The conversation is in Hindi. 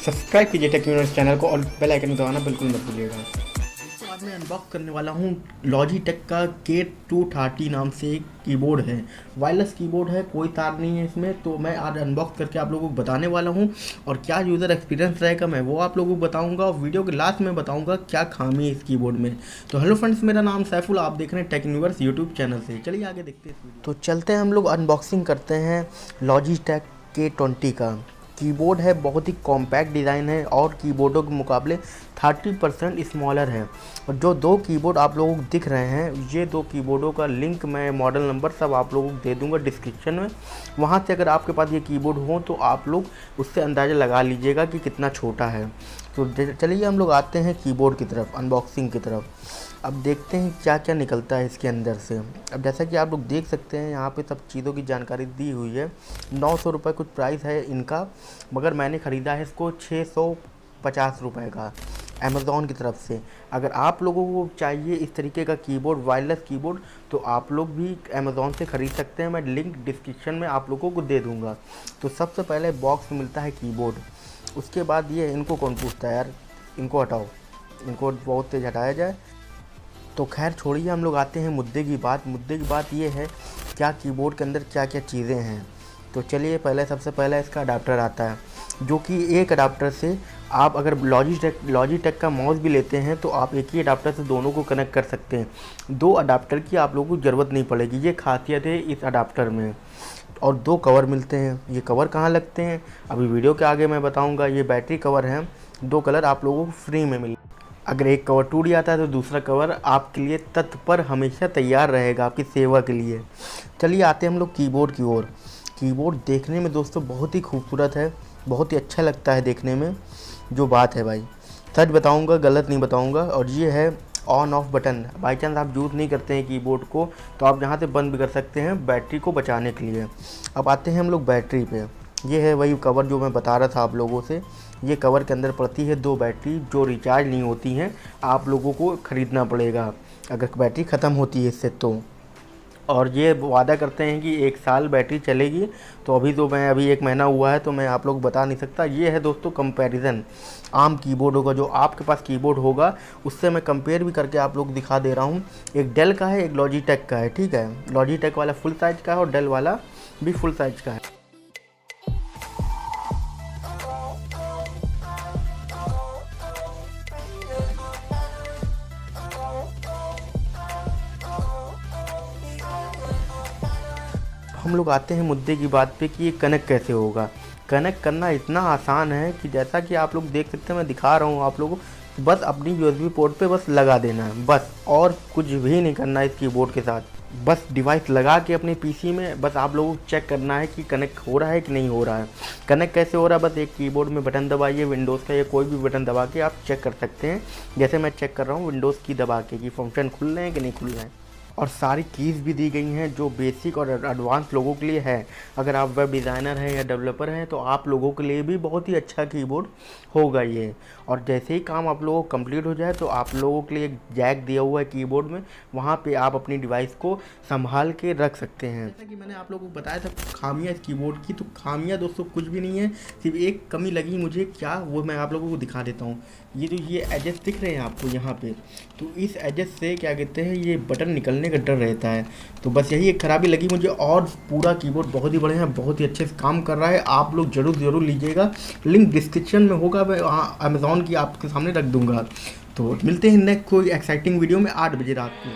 सब्सक्राइब कीजिए टेक यूनिवर्स चैनल को और बेल आइकन दबाना बिल्कुल मत भूलिएगा। तो आज मैं अनबॉक्स करने वाला हूँ लॉजिटेक का K230 नाम से एक कीबोर्ड है। वायरलेस कीबोर्ड है, कोई तार नहीं है इसमें। तो मैं आज अनबॉक्स करके आप लोगों को बताने वाला हूँ और क्या यूज़र एक्सपीरियंस रहेगा मैं वो आप लोगों को बताऊँगा और वीडियो के लास्ट में बताऊँगा क्या खामी है इस कीबोर्ड में। तो हेलो फ्रेंड्स, मेरा नाम सैफुल, आप देख रहे हैं टेक यूनिवर्स यूट्यूब चैनल से। चलिए आगे देखते हैं इस वीडियो। तो चलते हैं, हम लोग अनबॉक्सिंग करते हैं लॉजिटेक K20 का। कीबोर्ड है, बहुत ही कॉम्पैक्ट डिज़ाइन है और कीबोर्डों के मुकाबले 30% स्मॉलर है। और जो दो कीबोर्ड आप लोगों को दिख रहे हैं, ये दो कीबोर्डों का लिंक मैं मॉडल नंबर सब आप लोगों को दे दूंगा डिस्क्रिप्शन में। वहाँ से अगर आपके पास ये कीबोर्ड हो तो आप लोग उससे अंदाज़ा लगा लीजिएगा कि कितना छोटा है। तो चलिए हम लोग आते हैं कीबोर्ड की तरफ, अनबॉक्सिंग की तरफ। अब देखते हैं क्या क्या निकलता है इसके अंदर से। अब जैसा कि आप लोग देख सकते हैं, यहाँ पे सब चीज़ों की जानकारी दी हुई है। 900 रुपये कुछ प्राइस है इनका, मगर मैंने ख़रीदा है इसको 650 रुपये का अमेज़ॉन की तरफ से। अगर आप लोगों को चाहिए इस तरीके का कीबोर्ड, वायरलेस कीबोर्ड, तो आप लोग भी अमेज़ॉन से ख़रीद सकते हैं। मैं लिंक डिस्क्रिप्शन में आप लोगों को दे दूँगा। तो सबसे पहले बॉक्स में मिलता है कीबोर्ड। उसके बाद ये इनको कौन पूछता है यार, इनको हटाओ, इनको बहुत तेज़ हटाया जाए। तो खैर छोड़िए, हम लोग आते हैं मुद्दे की बात ये है क्या कीबोर्ड के अंदर क्या क्या चीज़ें हैं। तो चलिए सबसे पहले इसका अडाप्टर आता है, जो कि एक अडाप्टर से आप अगर लॉजिटेक का माउस भी लेते हैं तो आप एक ही अडाप्टर से दोनों को कनेक्ट कर सकते हैं। दो अडाप्टर की आप लोगों को ज़रूरत नहीं पड़ेगी, ये खासियत है इस अडाप्टर में। और दो कवर मिलते हैं। ये कवर कहाँ लगते हैं अभी वीडियो के आगे मैं बताऊँगा। ये बैटरी कवर हैं, 2 कलर आप लोगों को फ्री में मिल। अगर एक कवर टूट जाता है तो दूसरा कवर आपके लिए तत्पर हमेशा तैयार रहेगा, आपकी सेवा के लिए। चलिए आते हैं हम लोग कीबोर्ड की ओर। कीबोर्ड देखने में दोस्तों बहुत ही खूबसूरत है, बहुत ही अच्छा लगता है देखने में। जो बात है भाई, सच बताऊंगा, गलत नहीं बताऊंगा। और ये है on off button. By chance आप यूज़ नहीं करते हैं कीबोर्ड को तो आप यहाँ से बंद भी कर सकते हैं बैटरी को बचाने के लिए। अब आते हैं हम लोग बैटरी पे। ये है वही कवर जो मैं बता रहा था आप लोगों से। ये कवर के अंदर पड़ती है 2 बैटरी जो रिचार्ज नहीं होती हैं, आप लोगों को ख़रीदना पड़ेगा अगर बैटरी ख़त्म होती है इससे तो। और ये वादा करते हैं कि 1 साल बैटरी चलेगी। तो अभी 1 महीना हुआ है तो मैं आप लोग बता नहीं सकता। ये है दोस्तों कंपैरिजन आम कीबोर्डों का, जो आपके पास कीबोर्ड होगा उससे मैं कंपेयर भी करके आप लोग दिखा दे रहा हूँ। एक डेल का है, एक लॉजिटेक का है, ठीक है। लॉजिटेक वाला फुल साइज़ का है और डेल वाला भी फुल साइज़ का है। हम लोग आते हैं मुद्दे की बात पे कि ये कनेक्ट कैसे होगा। कनेक्ट करना इतना आसान है कि जैसा कि आप लोग देख सकते हैं, मैं दिखा रहा हूँ आप लोगों को। बस अपनी यूएसबी पोर्ट पे बस लगा देना है, बस और कुछ भी नहीं करना है इस कीबोर्ड के साथ। बस डिवाइस लगा के अपने पीसी में बस आप लोगों को चेक करना है कि कनेक्ट हो रहा है कि नहीं हो रहा है। कनेक्ट कैसे हो रहा है, बस एक कीबोर्ड में बटन दबाइए, विंडोज़ का या कोई भी बटन दबा के आप चेक कर सकते हैं। जैसे मैं चेक कर रहा हूँ विंडोज़ की दबा के कि फंक्शन खुल रहे हैं कि नहीं खुल रहे हैं। और सारी कीज़ भी दी गई हैं जो बेसिक और एडवांस लोगों के लिए है। अगर आप वेब डिज़ाइनर हैं या डेवलपर हैं तो आप लोगों के लिए भी बहुत ही अच्छा कीबोर्ड होगा ये। और जैसे ही काम आप लोगों को कंप्लीट हो जाए तो आप लोगों के लिए एक जैक दिया हुआ है कीबोर्ड में, वहाँ पे आप अपनी डिवाइस को संभाल के रख सकते हैं। जैसा कि मैंने आप लोगों को बताया था खामियाँ इस कीबोर्ड की, तो खामियाँ दोस्तों कुछ भी नहीं है। सिर्फ एक कमी लगी मुझे, क्या वो मैं आप लोगों को दिखा देता हूँ। ये एजेस दिख रहे हैं आपको यहाँ पे, तो इस एजेस से क्या कहते हैं, ये बटन निकलने का डर रहता है। तो बस यही एक खराबी लगी मुझे। और पूरा कीबोर्ड बहुत ही बढ़िया है, बहुत ही अच्छे से काम कर रहा है। आप लोग ज़रूर लीजिएगा, लिंक डिस्क्रिप्शन में होगा, मैं वहाँ अमेज़ॉन की आपके सामने रख दूँगा। तो मिलते हैं नेक्स्ट कोई एक्साइटिंग वीडियो में 8 बजे रात को।